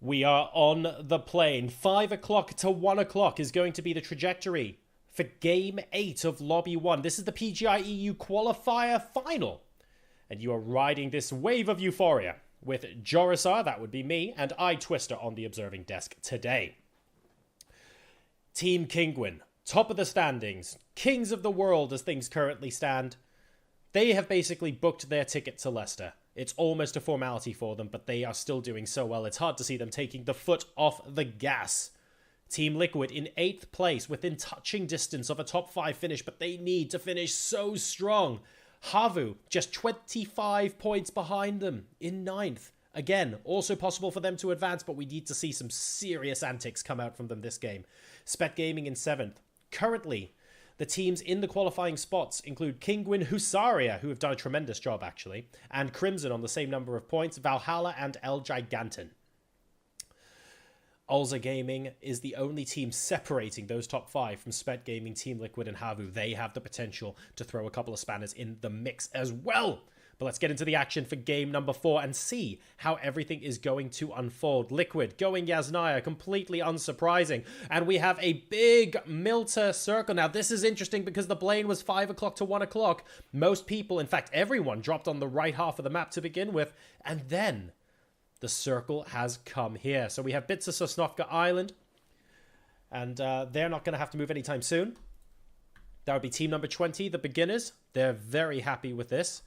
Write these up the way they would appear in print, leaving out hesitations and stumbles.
We are on the plane. 5 o'clock to 1 o'clock is going to be the trajectory for Game 8 of Lobby 1. This is the PGI EU Qualifier Final. And you are riding this wave of euphoria with Jorisar, that would be me, and iTwister on the observing desk today. Team Kinguin, top of the standings, kings of the world as things currently stand. They have basically booked their ticket to Leicester. It's almost a formality for them, but they are still doing so well. It's hard to see them taking the foot off the gas. Team Liquid in 8th place, within touching distance of a top 5 finish, but they need to finish so strong. HAVU, just 25 points behind them in 9th. Again, also possible for them to advance, but we need to see some serious antics come out from them this game. Spett Gaming in 7th. Currently, the teams in the qualifying spots include Kinguin, Husaria, who have done a tremendous job, actually, and Crimson on the same number of points, Valhalla and El Giganten. Ulza Gaming is the only team separating those top 5 from Spett Gaming, Team Liquid, and HAVU. They have the potential to throw a couple of spanners in the mix as well. But let's get into the action for game number 4 and see how everything is going to unfold. Liquid going Yasnaya, completely unsurprising. And we have a big Milta circle. Now, this is interesting because the plane was 5 o'clock to 1 o'clock. Most people, in fact, everyone dropped on the right half of the map to begin with. And then the circle has come here. So we have bits of Sosnovka Island. And they're not going to have to move anytime soon. That would be team number 20, the beginners. They're very happy with this.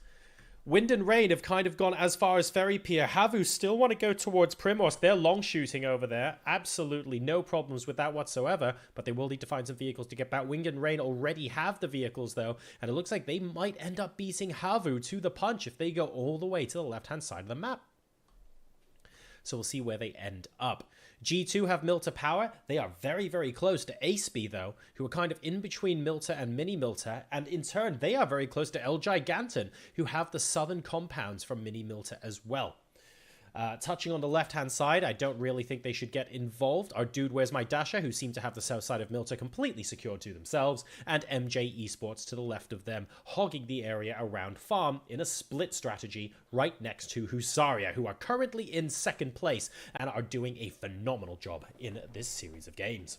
Wind and Rain have kind of gone as far as Ferry Pier. HAVU still want to go towards Primorsk. They're long shooting over there. Absolutely no problems with that whatsoever. But they will need to find some vehicles to get back. Wind and Rain already have the vehicles though. And it looks like they might end up beating HAVU to the punch if they go all the way to the left-hand side of the map. So we'll see where they end up. G2 have Milta Power. They are very, very close to ASB, though, who are kind of in between Milta and Mini Milta. And in turn, they are very close to El Giganten, who have the southern compounds from Mini Milta as well. Touching on the left-hand side, I don't really think they should get involved. Our dude Where's My Dasher, who seem to have the south side of Milta completely secured to themselves, and MJ Esports to the left of them, hogging the area around Farm in a split strategy right next to Husaria, who are currently in 2nd place and are doing a phenomenal job in this series of games.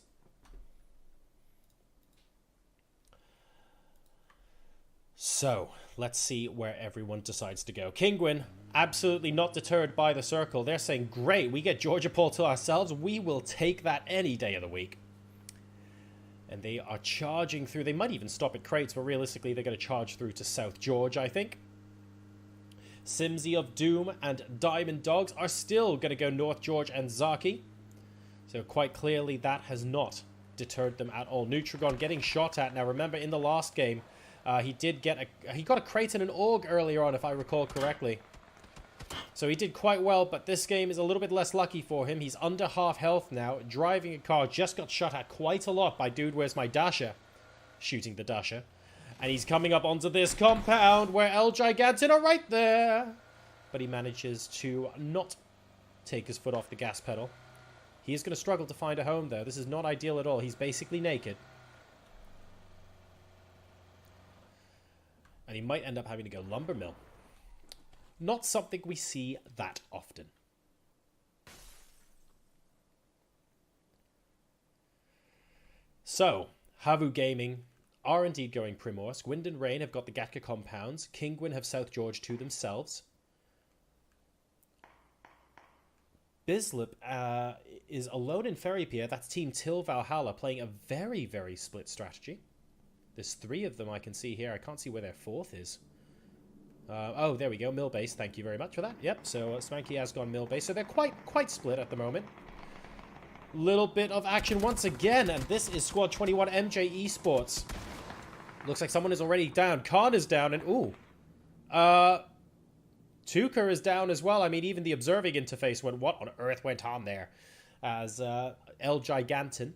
So, let's see where everyone decides to go. Kinguin, absolutely not deterred by the circle. They're saying, great, we get Georgia Paul to ourselves. We will take that any day of the week. And they are charging through. They might even stop at crates, but realistically, they're going to charge through to South George, I think. Simsy of Doom and Diamond Dogs are still going to go North George and Zaki. So quite clearly, that has not deterred them at all. Nutragon getting shot at. Now, remember, in the last game, he got a crate and an AUG earlier on, if I recall correctly. So he did quite well, but this game is a little bit less lucky for him. He's under half health now, driving a car, just got shot at quite a lot by Dude Where's My Dasher, shooting the Dasher. And he's coming up onto this compound where El Giganten are right there. But he manages to not take his foot off the gas pedal. He is going to struggle to find a home, though. This is not ideal at all. He's basically naked. And he might end up having to go lumber mill. Not something we see that often. So, HAVU Gaming are indeed going Primorsk. Wind and Rain have got the Gatka compounds. Kinguin have South George to themselves. Bislip is alone in Ferry Pier. That's Team Till Valhalla playing a very, very split strategy. There's 3 of them I can see here. I can't see where their 4th is. Oh, there we go. Mill base. Thank you very much for that. Yep, so Smanky has gone mill base. So they're quite split at the moment. Little bit of action once again. And this is Squad 21 MJ Esports. Looks like someone is already down. Khan is down. And, ooh. Ptycha is down as well. I mean, even the observing interface went, what on earth went on there? As El Giganten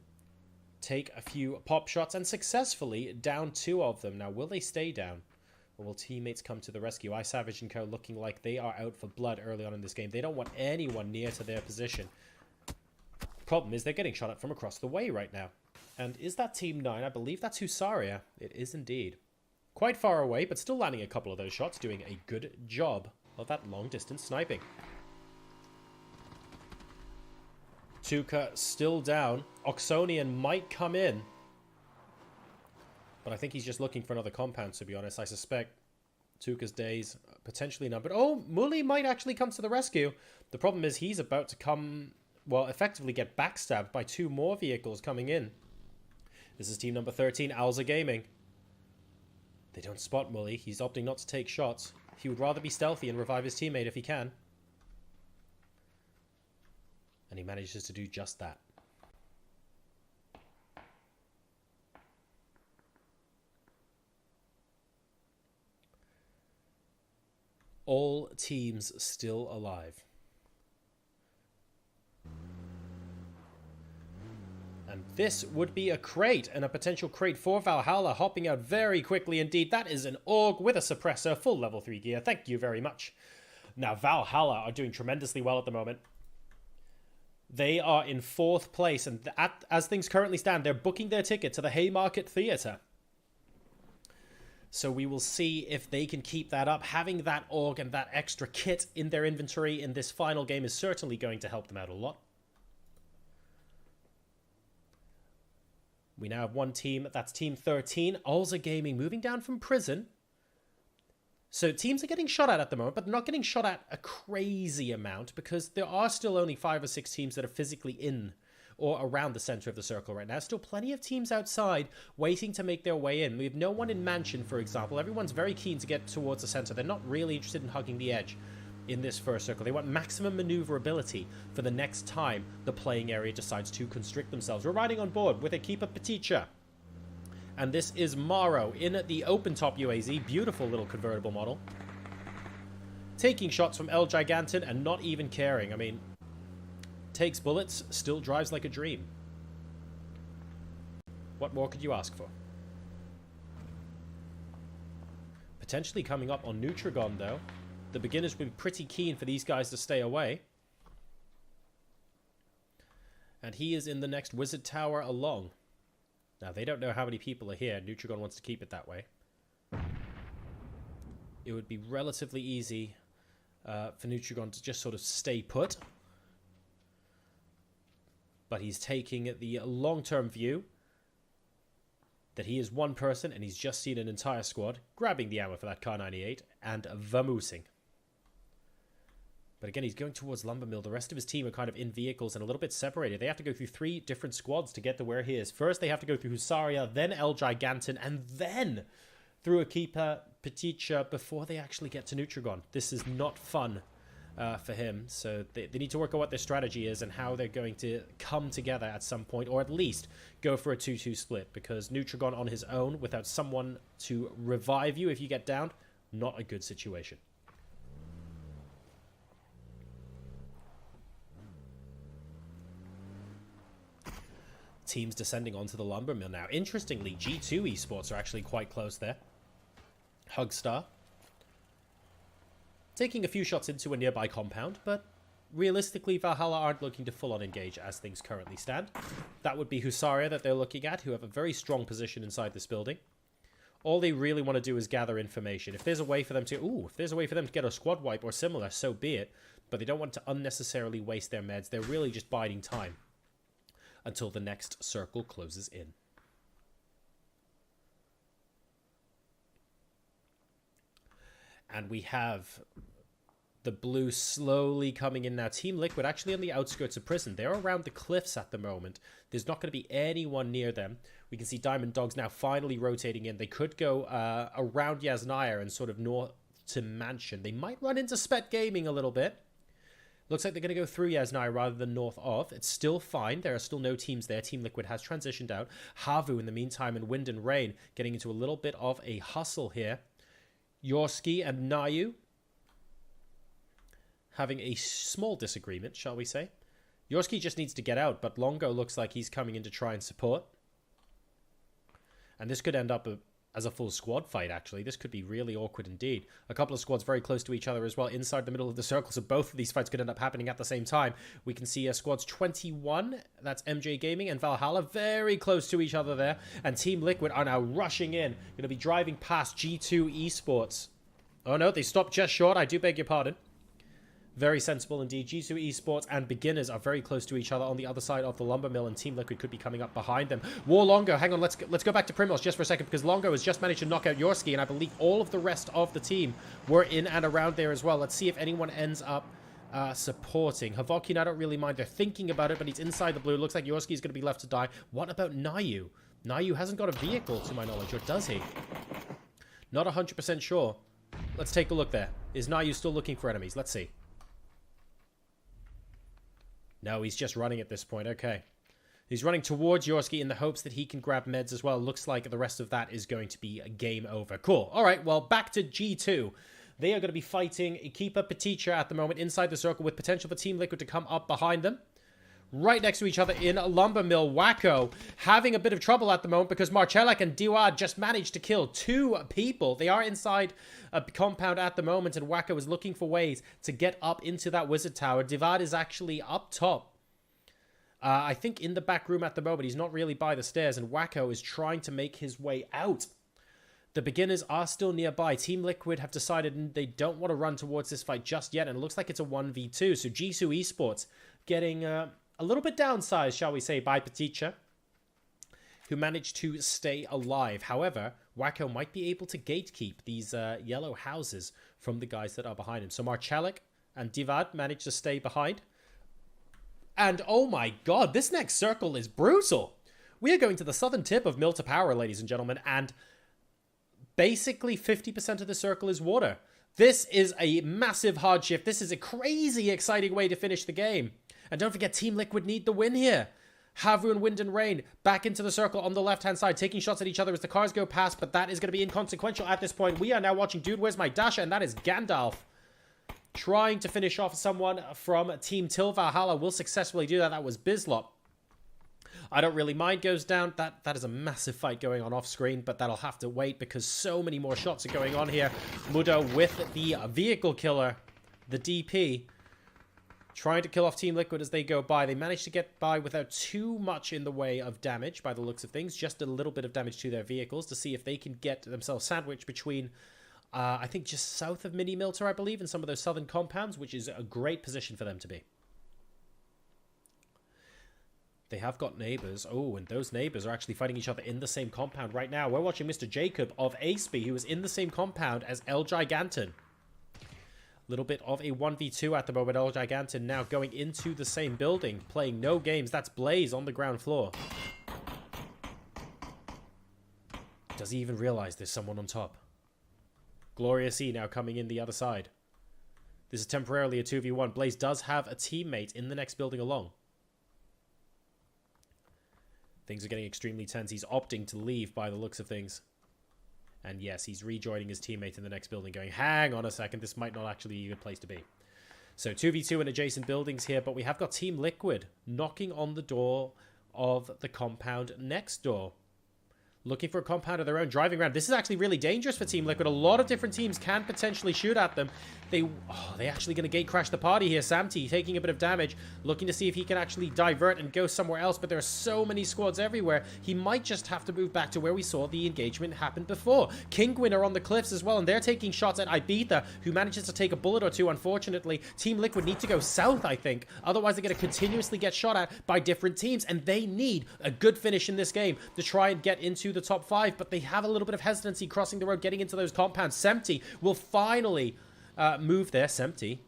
take a few pop shots and successfully down 2 of them. Now, will they stay down? Or will teammates come to the rescue? iSavage and Co. looking like they are out for blood early on in this game. They don't want anyone near to their position. Problem is they're getting shot at from across the way right now. And is that Team 9? I believe that's Husaria. It is indeed. Quite far away, but still landing a couple of those shots, doing a good job of that long-distance sniping. Ptycha still down. Oxonian might come in. But I think he's just looking for another compound, to be honest. I suspect Ptycha's days potentially numbered. Oh, Muli might actually come to the rescue. The problem is he's about to come, well, effectively get backstabbed by 2 more vehicles coming in. This is team number 13, Owlser Gaming. They don't spot Muli. He's opting not to take shots. He would rather be stealthy and revive his teammate if he can. And he manages to do just that. All teams still alive. And this would be a crate, and a potential crate for Valhalla, hopping out very quickly indeed. That is an AUG with a suppressor, full level 3 gear. Thank you very much. Now, Valhalla are doing tremendously well at the moment. They are in 4th place, and as things currently stand, they're booking their ticket to the Haymarket Theatre. So we will see if they can keep that up. Having that AUG and that extra kit in their inventory in this final game is certainly going to help them out a lot. We now have one team. That's team 13. Owlser Gaming moving down from prison. So teams are getting shot at the moment, but they're not getting shot at a crazy amount because there are still only 5 or 6 teams that are physically in or around the center of the circle right now. Still plenty of teams outside waiting to make their way in. We have no one in Mansion, for example. Everyone's very keen to get towards the center. They're not really interested in hugging the edge in this first circle. They want maximum maneuverability for the next time the playing area decides to constrict themselves. We're riding on board with Ekipa Ptycha. And this is Maro in the open top UAZ. Beautiful little convertible model. Taking shots from El Gigantin and not even caring. I mean, takes bullets, still drives like a dream. What more could you ask for? Potentially coming up on Nutragon, though. The beginners would be pretty keen for these guys to stay away. And he is in the next Wizard Tower along. Now, they don't know how many people are here. Nutragon wants to keep it that way. It would be relatively easy for Nutragon to just sort of stay put. But he's taking the long-term view that he is one person and he's just seen an entire squad, grabbing the ammo for that Kar 98 and vamoosing. But again, he's going towards Lumber Mill. The rest of his team are kind of in vehicles and a little bit separated. They have to go through 3 different squads to get to where he is. First, they have to go through Husaria, then El Gigantin, and then through Ekipa Ptycha before they actually get to Nutragon. This is not fun for him. So they need to work out what their strategy is and how they're going to come together at some point, or at least go for a 2-2 split, because Nutragon on his own, without someone to revive you if you get downed, not a good situation. Teams descending onto the Lumber Mill now. Interestingly, G2 esports are actually quite close there. Hugstar taking a few shots into a nearby compound, but realistically, Valhalla aren't looking to full-on engage as things currently stand. That would be Husaria that they're looking at, who have a very strong position inside this building. All they really want to do is gather information. If there's a way for them to, if there's a way for them to get a squad wipe or similar, so be it. But they don't want to unnecessarily waste their meds. They're really just biding time until the next circle closes in. And we have the blue slowly coming in now. Team Liquid actually on the outskirts of prison. They're around the cliffs at the moment. There's not going to be anyone near them. We can see Diamond Dogs now finally rotating in. They could go around Yasnaya and sort of north to Mansion. They might run into Spett Gaming a little bit. Looks like they're going to go through Yasnaya rather than north of. It's still fine. There are still no teams there. Team Liquid has transitioned out. HAVU in the meantime, and Wind and Rain getting into a little bit of a hustle here. Yorski and Nayu having a small disagreement, shall we say. Yorski just needs to get out, but Longo looks like he's coming in to try and support. And this could end up as a full squad fight, actually. This could be really awkward indeed. A couple of squads very close to each other as well, inside the middle of the circle, so both of these fights could end up happening at the same time. We can see squads 21, that's MJ Gaming, and Valhalla very close to each other there. And Team Liquid are now rushing in, going to be driving past G2 Esports. Oh no, they stopped just short, I do beg your pardon. Very sensible indeed. Jisoo Esports and Beginners are very close to each other on the other side of the Lumber Mill, and Team Liquid could be coming up behind them. War Longo, hang on, let's go back to Primrose just for a second, because Longo has just managed to knock out Yorski, and I believe all of the rest of the team were in and around there as well. Let's see if anyone ends up supporting. Havokin, I don't really mind. They're thinking about it, but he's inside the blue. Looks like Yorski is going to be left to die. What about Nayu? Nayu hasn't got a vehicle, to my knowledge, or does he? Not 100% sure. Let's take a look there. Is Nayu still looking for enemies? Let's see. No, he's just running at this point. Okay. He's running towards Yorski in the hopes that he can grab meds as well. Looks like the rest of that is going to be a game over. Cool. All right, well, back to G2. They are going to be fighting Ekipa, Ptycha at the moment inside the circle with potential for Team Liquid to come up behind them. Right next to each other in Lumber Mill, Wacko having a bit of trouble at the moment because Marcellak and Diwad just managed to kill 2 people. They are inside a compound at the moment, and Wacko is looking for ways to get up into that wizard tower. Diwad is actually up top. I think in the back room at the moment. He's not really by the stairs, and Wacko is trying to make his way out. The Beginners are still nearby. Team Liquid have decided they don't want to run towards this fight just yet, and it looks like it's a 1v2. So Jisoo Esports getting a little bit downsized, shall we say, by Ptycha, who managed to stay alive. However, Wacko might be able to gatekeep these yellow houses from the guys that are behind him. So Marcellak and Diwad managed to stay behind. And oh my god, this next circle is brutal. We are going to the southern tip of Mill to Power, ladies and gentlemen, and basically 50% of the circle is water. This is a massive hardship. This is a crazy exciting way to finish the game. And don't forget, Team Liquid need the win here. HAVU and Wind and Rain back into the circle on the left-hand side, taking shots at each other as the cars go past, but that is going to be inconsequential at this point. We are now watching Dude, Where's My Dasher? And that is Gandalf trying to finish off someone from Team Till Valhalla. Will successfully do that. That was Bizlop. I Don't Really Mind goes down. That is a massive fight going on off screen, but that'll have to wait because so many more shots are going on here. Mudo with the vehicle killer, the DP, trying to kill off Team Liquid as they go by. They managed to get by without too much in the way of damage by the looks of things. Just a little bit of damage to their vehicles to see if they can get themselves sandwiched between, I think, just south of Mini Milter, I believe, in some of those southern compounds, which is a great position for them to be. They have got neighbors. Oh, and those neighbors are actually fighting each other in the same compound right now. We're watching Mr. Jacob of Aceby, who is in the same compound as El Giganton. Little bit of a 1v2 at the moment. El Giganton now going into the same building, playing no games. That's Blaze on the ground floor. Does he even realize there's someone on top? Glorious E now coming in the other side. This is temporarily a 2v1. Blaze does have a teammate in the next building along. Things are getting extremely tense. He's opting to leave by the looks of things. And yes, he's rejoining his teammate in the next building going, hang on a second, this might not actually be a good place to be. So 2v2 in adjacent buildings here, but we have got Team Liquid knocking on the door of the compound next door. Looking for a compound of their own, driving around. This is actually really dangerous for Team Liquid. A lot of different teams can potentially shoot at them. They actually going to gate crash the party here. Samty taking a bit of damage, looking to see if he can actually divert and go somewhere else, but there are so many squads everywhere. He might just have to move back to where we saw the engagement happen before. Kinguin are on the cliffs as well, and they're taking shots at Ibiza, who manages to take a bullet or two, unfortunately. Team Liquid need to go south, I think. Otherwise, they're going to continuously get shot at by different teams, and they need a good finish in this game to try and get into the top 5, but they have a little bit of hesitancy crossing the road, getting into those compounds. Semty will finally move there. Semty,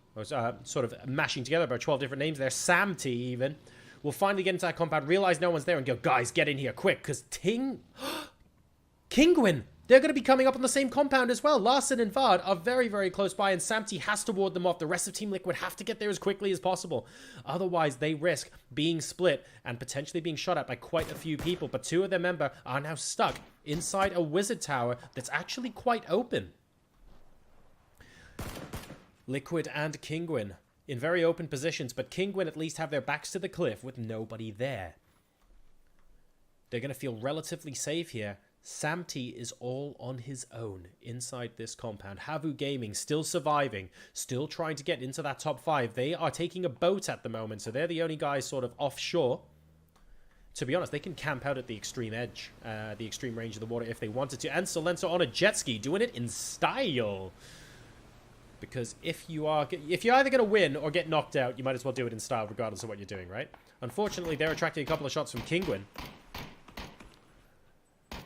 sort of mashing together about 12 different names there. Samty even will finally get into that compound, realize no one's there, and go, guys, get in here quick, because Kinguin, they're going to be coming up on the same compound as well. Larson and Vard are very, very close by, and Samty has to ward them off. The rest of Team Liquid have to get there as quickly as possible. Otherwise, they risk being split and potentially being shot at by quite a few people. But 2 of their members are now stuck inside a wizard tower that's actually quite open. Liquid and Kinguin in very open positions, but Kinguin at least have their backs to the cliff with nobody there. They're going to feel relatively safe here. Samty is all on his own inside this compound. HAVU Gaming still surviving, still trying to get into that top 5. They are taking a boat at the moment, so they're the only guys sort of offshore. To be honest, they can camp out at the extreme edge, the extreme range of the water if they wanted to. And Solenso on a jet ski, doing it in style. Because if you're either going to win or get knocked out, you might as well do it in style regardless of what you're doing, right? Unfortunately, they're attracting a couple of shots from Kinguin.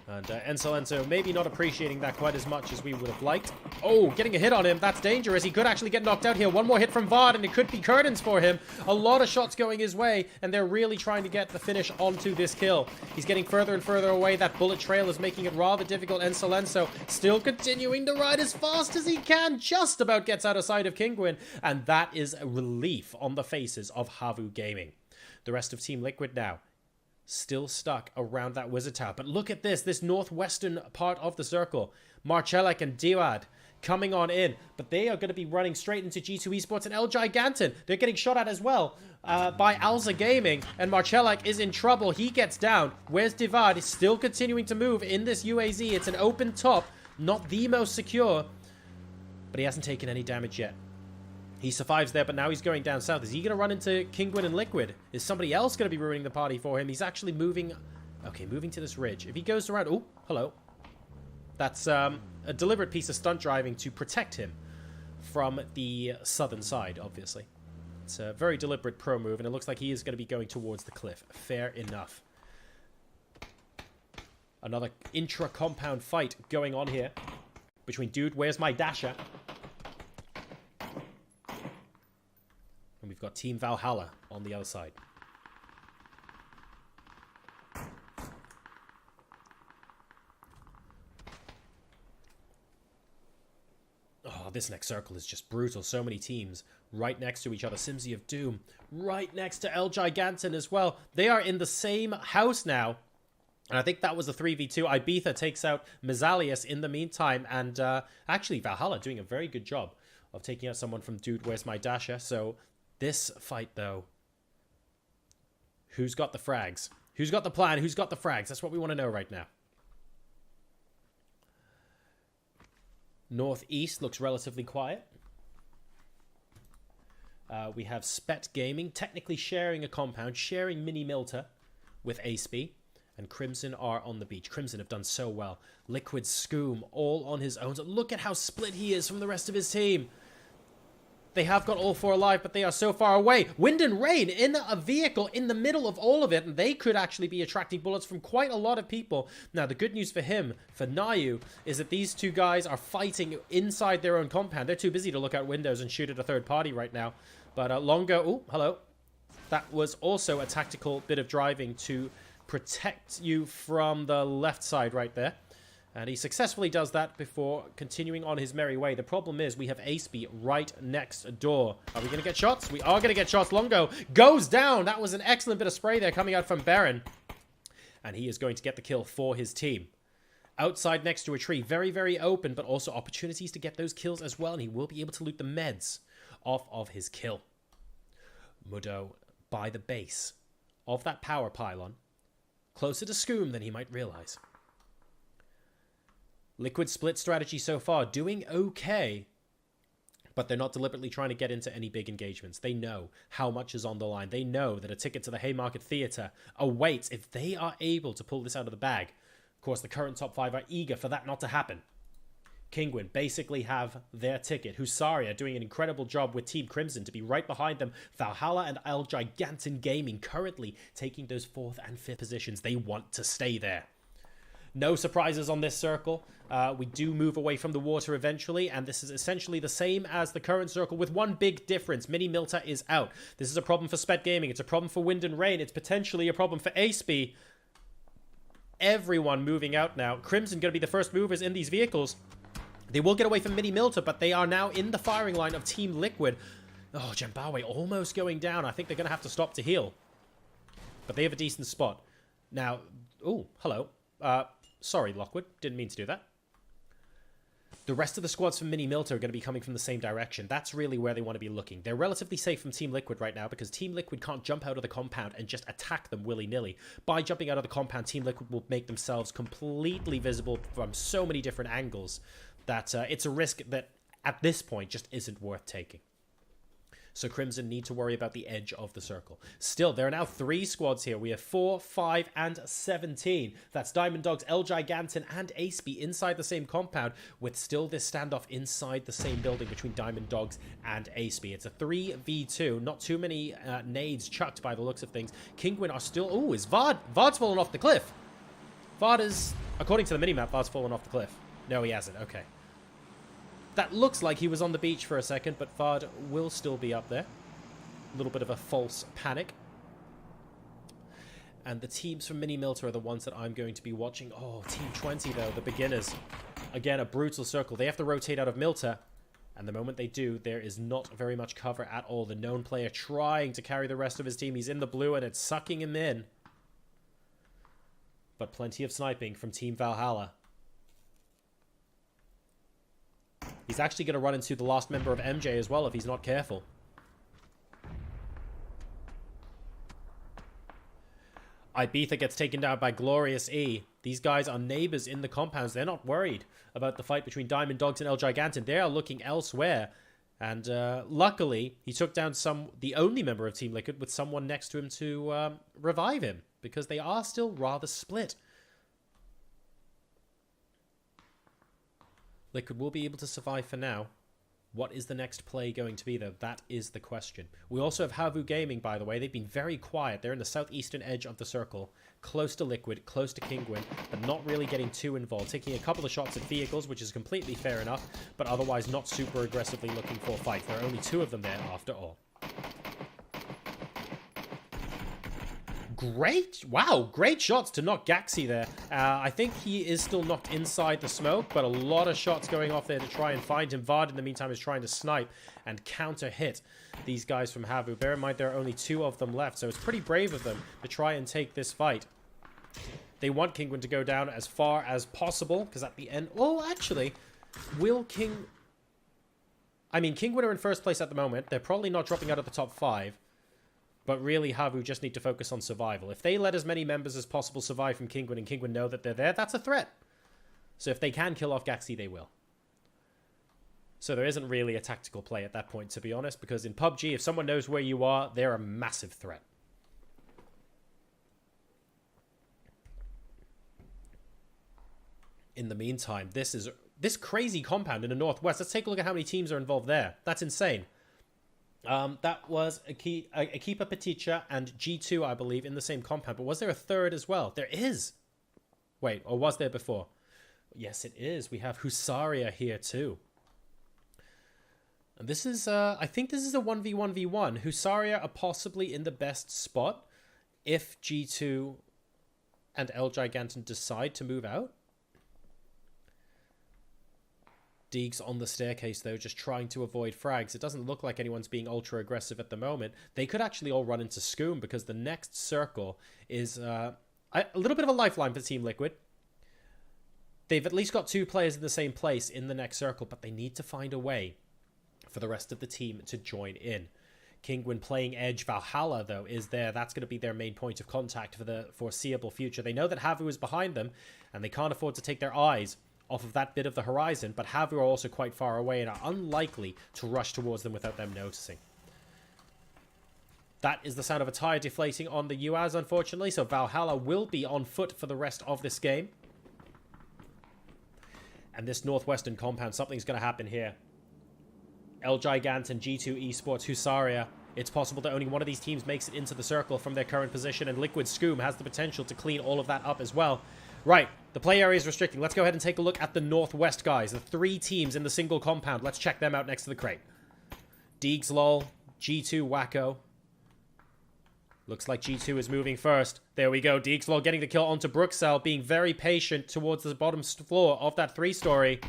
And Encelenso maybe not appreciating that quite as much as we would have liked. Oh, getting a hit on him. That's dangerous. He could actually get knocked out here. One more hit from Vard, and it could be curtains for him. A lot of shots going his way, and they're really trying to get the finish onto this kill. He's getting further and further away. That bullet trail is making it rather difficult. Encelenso still continuing to ride as fast as he can. Just about gets out of sight of Kinguin, and that is a relief on the faces of HAVU Gaming. The rest of Team Liquid now still stuck around that wizard tower. But look at this northwestern part of the circle. Marcellek and Diwad coming on in, but they are going to be running straight into G2 Esports and El Giganten. They're getting shot at as well by Alza Gaming, and Marcellek is in trouble. He gets down. Where's Diwad? He's still continuing to move in this UAZ. It's an open top, not the most secure, but he hasn't taken any damage yet. He survives there, but now he's going down south. Is he going to run into Kinguin and Liquid? Is somebody else going to be ruining the party for him? He's actually moving... Okay, moving to this ridge. If he goes around... Oh, hello. That's a deliberate piece of stunt driving to protect him from the southern side, obviously. It's a very deliberate pro move, and it looks like he is going to be going towards the cliff. Fair enough. Another intra-compound fight going on here between Dude, Where's My Dasher? And we've got Team Valhalla on the other side. Oh, this next circle is just brutal. So many teams right next to each other. Simsy of Doom right next to El Giganten as well. They are in the same house now. And I think that was a 3v2. Ibiza takes out Mizalius in the meantime. And actually, Valhalla doing a very good job of taking out someone from Dude, Where's My Dasher? So this fight, though, who's got the frags? Who's got the plan? Who's got the frags? That's what we want to know right now. Northeast looks relatively quiet. We have Spett Gaming technically sharing a compound, sharing Mini Milta with ASP, and Crimson are on the beach. Crimson have done so well. Liquid Scoom all on his own. So look at how split he is from the rest of his team. They have got all four alive, but they are so far away. Wind and Rain in a vehicle in the middle of all of it, and they could actually be attracting bullets from quite a lot of people. Now, the good news for him, for Nayu, is that these two guys are fighting inside their own compound. They're too busy to look out windows and shoot at a third party right now. But Longo, oh, hello. That was also a tactical bit of driving to protect you from the left side right there. And he successfully does that before continuing on his merry way. The problem is we have Aceby right next door. Are we going to get shots? We are going to get shots. Longo goes down. That was an excellent bit of spray there coming out from Baron. And he is going to get the kill for his team. Outside next to a tree. Very, very open, but also opportunities to get those kills as well. And he will be able to loot the meds off of his kill. Mudo by the base of that power pylon. Closer to Scoom than he might realize. Liquid split strategy so far, doing okay, but they're not deliberately trying to get into any big engagements. They know how much is on the line. They know that a ticket to the Haymarket Theatre awaits if they are able to pull this out of the bag. Of course, the current top 5 are eager for that not to happen. Kinguin basically have their ticket. Husari are doing an incredible job with Team Crimson to be right behind them. Valhalla and El Giganten Gaming currently taking those 4th and 5th positions. They want to stay there. No surprises on this circle. We do move away from the water eventually, and this is essentially the same as the current circle with one big difference. Mini Milta is out. This is a problem for Spett Gaming. It's a problem for Wind and Rain. It's potentially a problem for Aceby. Everyone moving out now. Crimson going to be the first movers in these vehicles. They will get away from Mini Milta, but they are now in the firing line of Team Liquid. Oh, Jambawe almost going down. I think they're going to have to stop to heal. But they have a decent spot. Now, oh, hello. Sorry, Lockwood. Didn't mean to do that. The rest of the squads from Mini Milta are going to be coming from the same direction. That's really where they want to be looking. They're relatively safe from Team Liquid right now because Team Liquid can't jump out of the compound and just attack them willy-nilly. By jumping out of the compound, Team Liquid will make themselves completely visible from so many different angles that it's a risk that at this point just isn't worth taking. So Crimson need to worry about the edge of the circle. Still, there are now 3 squads here. We have 4, 5, and 17. That's Diamond Dogs, El Gigantin, and Aceby inside the same compound, with still this standoff inside the same building between Diamond Dogs and Aceby. It's a 3v2. Not too many nades chucked by the looks of things. Kinguin are still... Oh, is Vard? Vard's fallen off the cliff. Vard is... According to the minimap, Vard's fallen off the cliff. No, he hasn't. Okay. That looks like he was on the beach for a second, but Vard will still be up there. A little bit of a false panic. And the teams from Mini Milter are the ones that I'm going to be watching. Oh, Team 20, though, the beginners. Again, a brutal circle. They have to rotate out of Milter. And the moment they do, there is not very much cover at all. The known player trying to carry the rest of his team. He's in the blue, and it's sucking him in. But plenty of sniping from Team Valhalla. He's actually going to run into the last member of MJ as well if he's not careful. Ibiza gets taken down by Glorious E. These guys are neighbors in the compounds. They're not worried about the fight between Diamond Dogs and El Gigantin. They are looking elsewhere. And luckily, he took down the only member of Team Liquid with someone next to him to revive him. Because they are still rather split. Liquid will be able to survive for now. What is the next play going to be, though? That is the question. We also have HAVU Gaming, by the way. They've been very quiet. They're in the southeastern edge of the circle, close to Liquid, close to Kinguin, but not really getting too involved. Taking a couple of shots at vehicles, which is completely fair enough, but otherwise not super aggressively looking for a fight. There are only 2 of them there after all. Great shots to knock Gaxi there. I think he is still knocked inside the smoke, but a lot of shots going off there to try and find him. Vard, in the meantime, is trying to snipe and counter-hit these guys from HAVU. Bear in mind, there are only 2 of them left, so it's pretty brave of them to try and take this fight. They want Kinguin to go down as far as possible, because at the end... Oh, actually, will Kinguin are in first place at the moment. They're probably not dropping out of the top 5. But really, HAVU just need to focus on survival. If they let as many members as possible survive from Kinguin and Kinguin know that they're there, that's a threat. So if they can kill off Gaxi, they will. So there isn't really a tactical play at that point, to be honest, because in PUBG, if someone knows where you are, they're a massive threat. In the meantime, this crazy compound in the northwest. Let's take a look at how many teams are involved there. That's insane. That was Ekipa, Ptycha, and G2, I believe, in the same compound. But was there a third as well? There is. Wait, or was there before? Yes, it is. We have Husaria here too. And this is, I think this is a 1v1v1. Husaria are possibly in the best spot if G2 and El Gigantin decide to move out. Deegs on the staircase, though, just trying to avoid frags. It doesn't look like anyone's being ultra-aggressive at the moment. They could actually all run into Scoom, because the next circle is a little bit of a lifeline for Team Liquid. They've at least got 2 players in the same place in the next circle, but they need to find a way for the rest of the team to join in. Kinguin playing edge. Valhalla, though, is there. That's going to be their main point of contact for the foreseeable future. They know that HAVU is behind them, and they can't afford to take their eyes off of that bit of the horizon, but HAVU are also quite far away and are unlikely to rush towards them without them noticing. That is the sound of a tire deflating on the UAZ, unfortunately, so Valhalla will be on foot for the rest of this game. And this northwestern compound, something's going to happen here. El Gigantin, G2 Esports, Husaria. It's possible that only one of these teams makes it into the circle from their current position, and Liquid Scoom has the potential to clean all of that up as well. Right, the play area is restricting. Let's go ahead and take a look at the northwest guys. The 3 teams in the single compound. Let's check them out next to the crate. Deegs lol, G2 Wacko. Looks like G2 is moving first. There we go. Deegs lol getting the kill onto Bruxell, being very patient towards the bottom floor of that 3-story.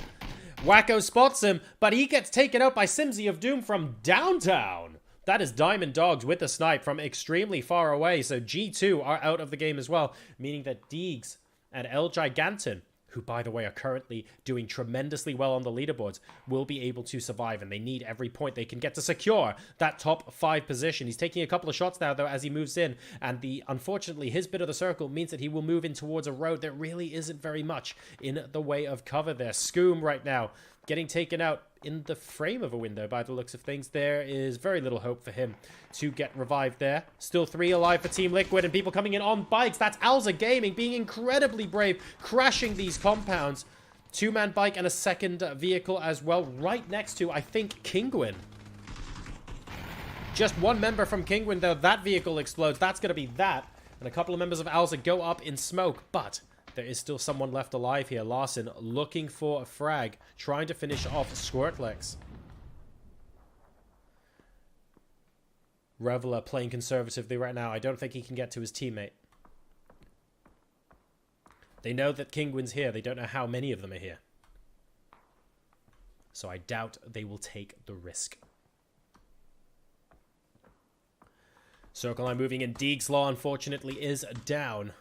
Wacko spots him, but he gets taken out by Simsy of Doom from downtown. That is Diamond Dogs with a snipe from extremely far away. So G2 are out of the game as well, meaning that Deegs and El Gigantin, who, by the way, are currently doing tremendously well on the leaderboards, will be able to survive, and they need every point they can get to secure that top 5 position. He's taking a couple of shots now, though, as he moves in, and unfortunately, his bit of the circle means that he will move in towards a road. There really isn't very much in the way of cover there. Scoom right now getting taken out in the frame of a window by the looks of things. There is very little hope for him to get revived there. Still 3 alive for Team Liquid, and people coming in on bikes. That's Alza Gaming being incredibly brave, crashing these compounds. 2-man bike and a second vehicle as well, right next to, I think, Kinguin. Just one member from Kinguin, though. That vehicle explodes. That's going to be that. And a couple of members of Alza go up in smoke, but there is still someone left alive here. Larson looking for a frag, trying to finish off Squirtlex. Reveler playing conservatively right now. I don't think he can get to his teammate. They know that Kinguin's here. They don't know how many of them are here. So I doubt they will take the risk. Circle line moving in. Deeg's Law, unfortunately, is down.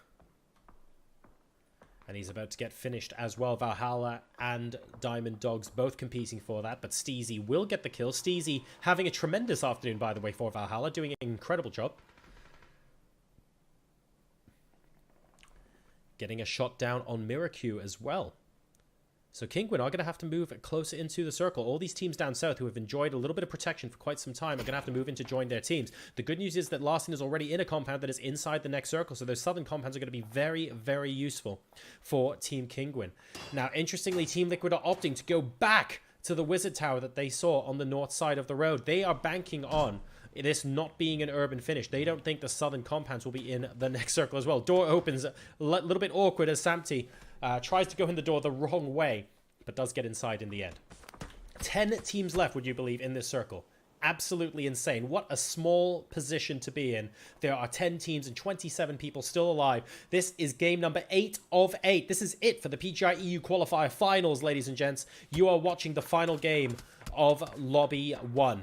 And he's about to get finished as well. Valhalla and Diamond Dogs both competing for that. But Steezy will get the kill. Steezy having a tremendous afternoon, by the way, for Valhalla. Doing an incredible job. Getting a shot down on Miracu as well. So Kinguin are going to have to move closer into the circle. All these teams down south who have enjoyed a little bit of protection for quite some time are going to have to move in to join their teams. The good news is that Larson is already in a compound that is inside the next circle. So those southern compounds are going to be very, very useful for Team Kinguin. Now, interestingly, Team Liquid are opting to go back to the Wizard Tower that they saw on the north side of the road. They are banking on this not being an urban finish. They don't think the southern compounds will be in the next circle as well. Door opens a little bit awkward as Samty tries to go in the door the wrong way, but does get inside in the end. 10 teams left, would you believe, in this circle. Absolutely insane. What a small position to be in. There are 10 teams and 27 people still alive. This is game number 8 of 8. This is it for the PGI EU Qualifier Finals, ladies and gents. You are watching the final game of Lobby 1.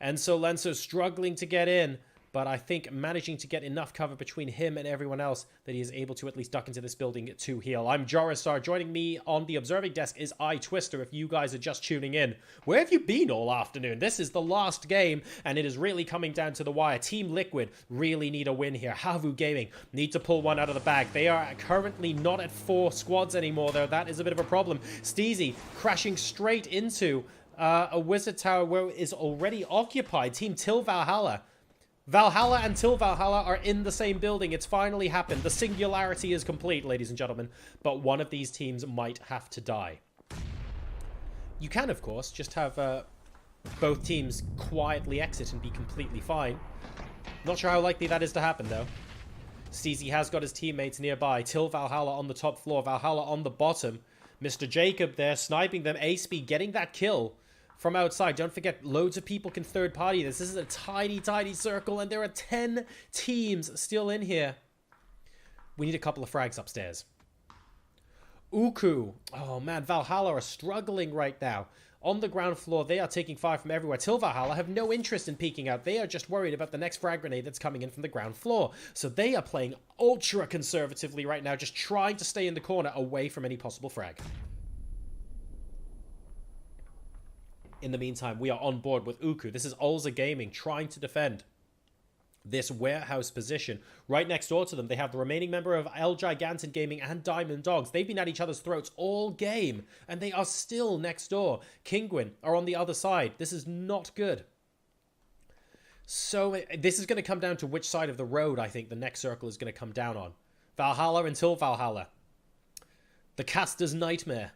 And so Lenso struggling to get in, but I think managing to get enough cover between him and everyone else that he is able to at least duck into this building to heal. I'm Joristar. Joining me on the observing desk is iTwister, if you guys are just tuning in. Where have you been all afternoon? This is the last game, and it is really coming down to the wire. Team Liquid really need a win here. HAVU Gaming need to pull one out of the bag. They are currently not at 4 squads anymore, though. That is a bit of a problem. Steezy crashing straight into a Wizard Tower where it is already occupied. Team Till Valhalla. Valhalla and Till Valhalla are in the same building. It's finally happened. The singularity is complete, ladies and gentlemen. But one of these teams might have to die. You can, of course, just have both teams quietly exit and be completely fine. Not sure how likely that is to happen, though. Steezy has got his teammates nearby. Till Valhalla on the top floor. Valhalla on the bottom. Mr. Jacob there sniping them. A-Speed getting that kill from outside. Don't forget, loads of people can third party this. This is a tiny, tiny circle, and there are 10 teams still in here. We need a couple of frags upstairs. Uku. Oh, man, Valhalla are struggling right now. On the ground floor, they are taking fire from everywhere. Till Valhalla have no interest in peeking out. They are just worried about the next frag grenade that's coming in from the ground floor. So they are playing ultra conservatively right now, just trying to stay in the corner away from any possible frag. In the meantime, we are on board with Uku. This is Ulza Gaming trying to defend this warehouse position. Right next door to them, they have the remaining member of El Gigantin Gaming and Diamond Dogs. They've been at each other's throats all game, and they are still next door. Kinguin are on the other side. This is not good. So this is going to come down to which side of the road I think the next circle is going to come down on. Valhalla until Valhalla. The Caster's Nightmare.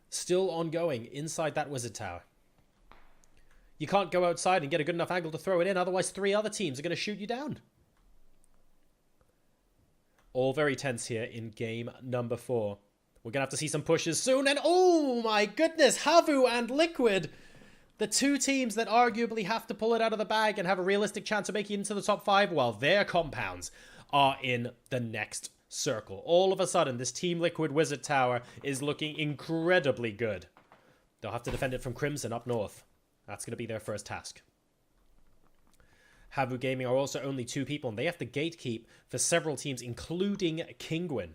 Still ongoing inside that Wizard Tower. You can't go outside and get a good enough angle to throw it in, otherwise 3 other teams are going to shoot you down. All very tense here in game number 4. We're going to have to see some pushes soon, and oh my goodness, HAVU and Liquid, the 2 teams that arguably have to pull it out of the bag and have a realistic chance of making it into the top 5, while their compounds are in the next circle. All of a sudden, this Team Liquid Wizard Tower is looking incredibly good. They'll have to defend it from Crimson up north. That's going to be their first task. HAVU Gaming are also only 2 people, and they have to gatekeep for several teams, including Kinguin.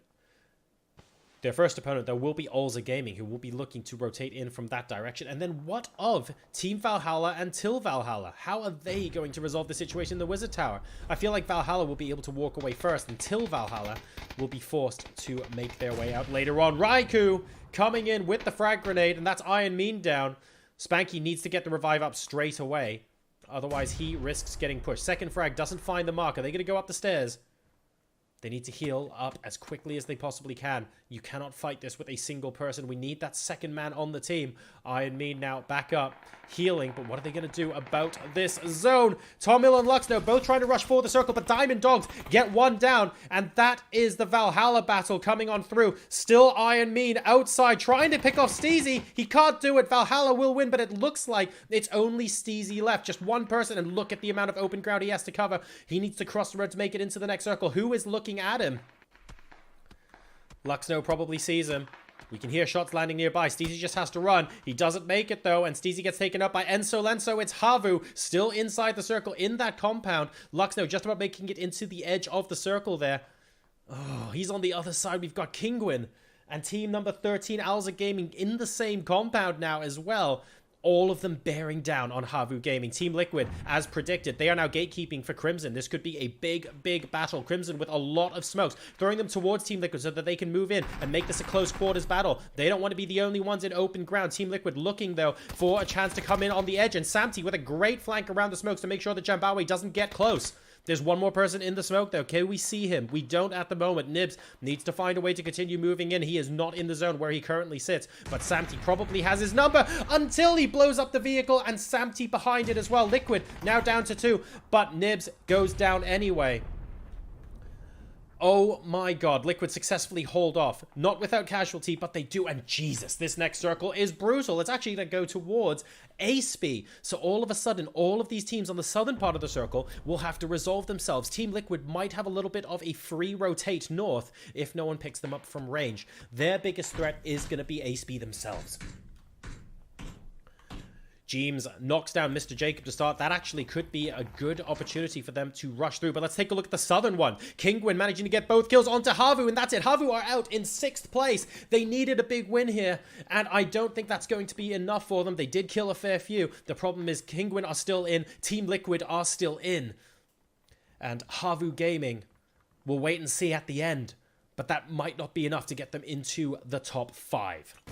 Their first opponent, though, will be Olza Gaming, who will be looking to rotate in from that direction. And then what of Team Valhalla and Till Valhalla? How are they going to resolve the situation in the Wizard Tower? I feel like Valhalla will be able to walk away first, and Till Valhalla will be forced to make their way out later on. Raikou coming in with the frag grenade, and that's Iron Mean down. Spanky needs to get the revive up straight away. Otherwise, he risks getting pushed. Second frag doesn't find the mark. Are they going to go up the stairs? They need to heal up as quickly as they possibly can. You cannot fight this with a single person. We need that second man on the team. Iron Mean now back up, healing. But what are they going to do about this zone? Tom Hill and Lux now both trying to rush for the circle, but Diamond Dogs get one down. And that is the Valhalla battle coming on through. Still Iron Mean outside, trying to pick off Steezy. He can't do it. Valhalla will win, but it looks like it's only Steezy left. Just one person, and look at the amount of open ground he has to cover. He needs to cross the road to make it into the next circle. Who is looking at him? Luxno probably sees him. We can hear shots landing nearby. Steezy just has to run. He doesn't make it, though, and Steezy gets taken up by Enso Lenso. It's HAVU still inside the circle in that compound. Luxno just about making it into the edge of the circle there. Oh, he's on the other side. We've got Kinguin and team number 13, Alza Gaming, in the same compound now as well. All of them bearing down on HAVU Gaming. Team Liquid, as predicted, they are now gatekeeping for Crimson. This could be a big battle. Crimson with a lot of smokes, throwing them towards Team Liquid so that they can move in and make this a close quarters battle. They don't want to be the only ones in open ground. Team Liquid looking, though, for a chance to come in on the edge. And Samty with a great flank around the smokes to make sure that Jambawe doesn't get close. There's one more person in the smoke, though. Can we see him? We don't at the moment. Nibs needs to find a way to continue moving in. He is not in the zone where he currently sits, but Samty probably has his number until he blows up the vehicle, and Samty behind it as well. Liquid now down to 2, but Nibs goes down anyway. Oh my god, Liquid successfully hold off. Not without casualty, but they do. And Jesus, this next circle is brutal. It's actually going to go towards ASP. So all of a sudden, all of these teams on the southern part of the circle will have to resolve themselves. Team Liquid might have a little bit of a free rotate north if no one picks them up from range. Their biggest threat is going to be ASP themselves. James knocks down Mr. Jacob to start. That actually could be a good opportunity for them to rush through. But let's take a look at the southern one. Kinguin managing to get both kills onto HAVU, and that's it. HAVU are out in 6th place. They needed a big win here, and I don't think that's going to be enough for them. They did kill a fair few. The problem is Kinguin are still in. Team Liquid are still in. And HAVU Gaming will wait and see at the end. But that might not be enough to get them into the top 5.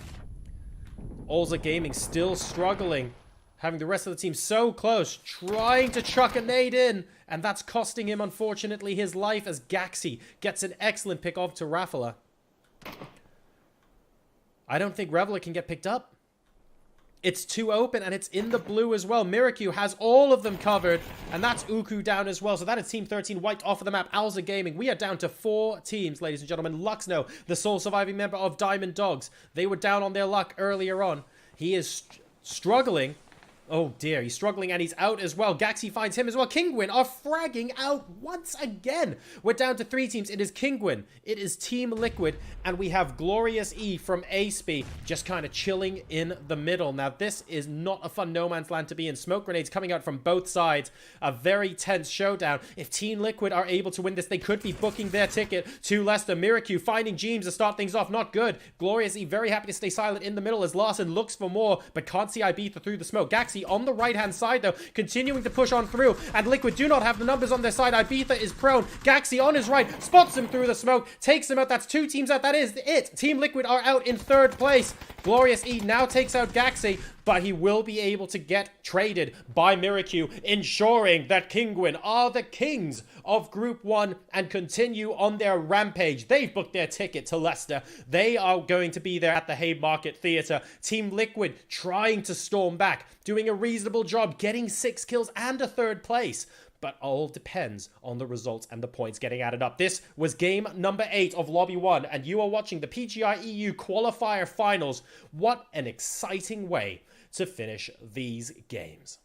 Olza Gaming still struggling. Having the rest of the team so close, trying to chuck a nade in. And that's costing him, unfortunately, his life as Gaxi gets an excellent pick off to Rafala. I don't think Reveler can get picked up. It's too open, and it's in the blue as well. Miracu has all of them covered, and that's Uku down as well. So that is Team 13 wiped off of the map. Alza Gaming, we are down to 4 teams, ladies and gentlemen. Luxno, the sole surviving member of Diamond Dogs. They were down on their luck earlier on. He is struggling. Oh dear, he's struggling and he's out as well. Gaxi finds him as well. Kinguin are fragging out once again. We're down to 3 teams. It is Kinguin, it is Team Liquid, and we have Glorious E from ASP just kind of chilling in the middle. Now, this is not a fun no man's land to be in. Smoke grenades coming out from both sides. A very tense showdown. If Team Liquid are able to win this, they could be booking their ticket to Leicester. Miracu finding James to start things off. Not good. Glorious E very happy to stay silent in the middle as Larson looks for more, but can't see Ibiza through the smoke. Gaxi on the right-hand side, though, continuing to push on through, and Liquid do not have the numbers on their side. Ibiza is prone. Gaxi on his right, spots him through the smoke, takes him out. That's 2 teams out. That is it. Team Liquid are out in 3rd place. Glorious E now takes out Gaxi, but he will be able to get traded by Miracu, ensuring that Kinguin are the kings of Group 1 and continue on their rampage. They've booked their ticket to Leicester. They are going to be there at the Haymarket Theatre. Team Liquid trying to storm back, doing a reasonable job, getting 6 kills and a 3rd place. But all depends on the results and the points getting added up. This was game number 8 of Lobby 1, and you are watching the PGI EU Qualifier Finals. What an exciting way to finish these games.